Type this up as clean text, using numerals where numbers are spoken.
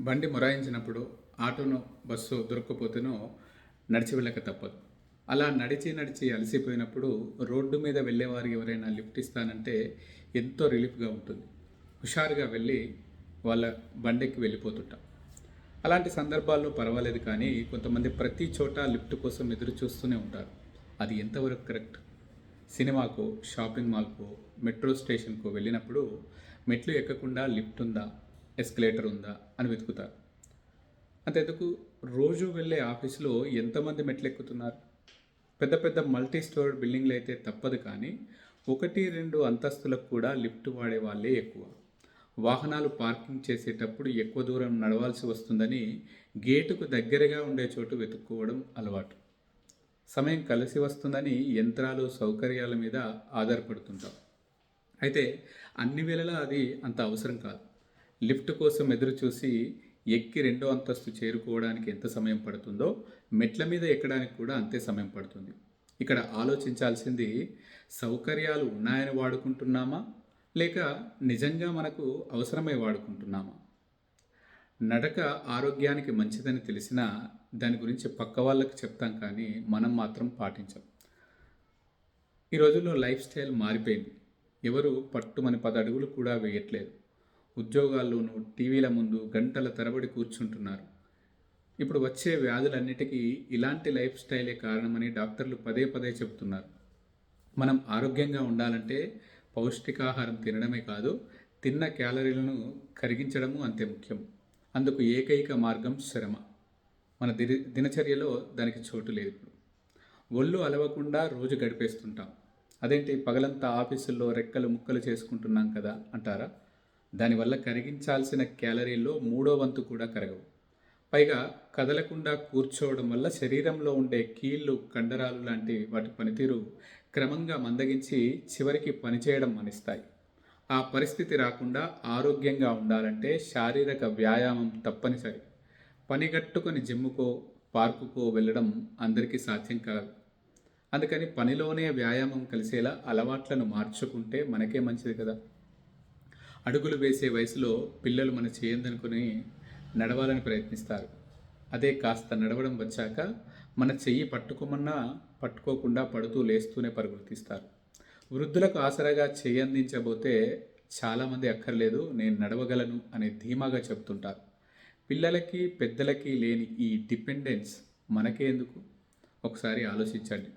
బండి మొరాయించినప్పుడు ఆటోనో బస్సో దొరక్కపోతేనో నడిచి వెళ్ళక తప్పదు. అలా నడిచి నడిచి అలసిపోయినప్పుడు రోడ్డు మీద వెళ్ళేవారు ఎవరైనా లిఫ్ట్ ఇస్తానంటే ఎంతో రిలీఫ్గా ఉంటుంది. హుషారుగా వెళ్ళి వాళ్ళ బండెక్కి వెళ్ళిపోతుంటాం. అలాంటి సందర్భాల్లో పర్వాలేదు, కానీ కొంతమంది ప్రతి చోట లిఫ్ట్ కోసం ఎదురు చూస్తూనే ఉంటారు. అది ఎంతవరకు కరెక్ట్? సినిమాకో, షాపింగ్ మాల్కో, మెట్రో స్టేషన్కో వెళ్ళినప్పుడు మెట్లు ఎక్కకుండా లిఫ్ట్ ఉందా, ఎస్కలేటర్ ఉందా అని వెతుకుతారు. అంతెందుకు, రోజు వెళ్ళే ఆఫీసులో ఎంతమంది మెట్లు ఎక్కుతున్నారు? పెద్ద పెద్ద మల్టీ స్టోర్ బిల్డింగ్లు అయితే తప్పదు, కానీ 1, 2 అంతస్తులకు కూడా లిఫ్ట్ వాడే వాళ్ళే ఎక్కువ. వాహనాలు పార్కింగ్ చేసేటప్పుడు ఎక్కువ దూరం నడవాల్సి వస్తుందని గేటుకు దగ్గరగా ఉండే చోటు వెతుక్కోవడం అలవాటు. సమయం కలిసి వస్తుందని యంత్రాలు, సౌకర్యాల మీద ఆధారపడుతుంటాం. అయితే అన్ని వేళలా అది అంత అవసరం కాదు. లిఫ్ట్ కోసం ఎదురు చూసి ఎక్కి రెండో అంతస్తు చేరుకోవడానికి ఎంత సమయం పడుతుందో మెట్ల మీద ఎక్కడానికి కూడా అంతే సమయం పడుతుంది. ఇక్కడ ఆలోచించాల్సింది, సౌకర్యాలు ఉన్నాయని వాడుకుంటున్నామా, లేక నిజంగా మనకు అవసరమై వాడుకుంటున్నామా? నడక ఆరోగ్యానికి మంచిదని తెలిసినా దాని గురించి పక్క వాళ్ళకి చెప్తాం, కానీ మనం మాత్రం పాటించం. ఈ రోజుల్లో లైఫ్ స్టైల్ మారిపోయింది. ఎవరు పట్టుమని 10 అడుగులు కూడా వేయట్లేదు. ఉద్యోగాల్లోనూ టీవీల ముందు గంటల తరబడి కూర్చుంటున్నారు. ఇప్పుడు వచ్చే వ్యాధులన్నిటికీ ఇలాంటి లైఫ్ స్టైలే కారణమని డాక్టర్లు పదే పదే చెబుతున్నారు. మనం ఆరోగ్యంగా ఉండాలంటే పౌష్టికాహారం తినడమే కాదు, తిన్న క్యాలరీలను కరిగించడము అంతే ముఖ్యం. అందుకు ఏకైక మార్గం శ్రమ. మన దినచర్యలో దానికి చోటు లేదు. ఇప్పుడు ఒళ్ళు అలవకుండా రోజు గడిపేస్తుంటాం. అదేంటి, పగలంతా ఆఫీసుల్లో రెక్కలు ముక్కలు చేసుకుంటున్నాం కదా అంటారా? దానివల్ల కరిగించాల్సిన క్యాలరీల్లో 3/4 కూడా కరగవు. పైగా కదలకుండా కూర్చోవడం వల్ల శరీరంలో ఉండే కీళ్ళు, కండరాలు లాంటి వాటి పనితీరు క్రమంగా మందగించి చివరికి పనిచేయడం మానేస్తాయి. ఆ పరిస్థితి రాకుండా ఆరోగ్యంగా ఉండాలంటే శారీరక వ్యాయామం తప్పనిసరి. పనిగట్టుకొని జిమ్ముకో, పార్కుకో వెళ్ళడం అందరికీ సాధ్యం కాదు. అందుకని పనిలోనే వ్యాయామం కలిసేలా అలవాట్లను మార్చుకుంటే మనకే మంచిది కదా. అడుగులు వేసే వయసులో పిల్లలు మన చేయందనుకుని నడవాలని ప్రయత్నిస్తారు. అదే కాస్త నడవడం వచ్చాక మన చెయ్యి పట్టుకోమన్నా పట్టుకోకుండా పడుతూ లేస్తూనే పరుగులు తీస్తారు. వృద్ధులకు ఆసరాగా చేయందించబోతే చాలామంది అక్కర్లేదు, నేను నడవగలను అనే ధీమాగా చెప్తుంటారు. పిల్లలకి పెద్దలకి లేని ఈ డిపెండెన్స్ మనకే ఎందుకు? ఒకసారి ఆలోచించండి.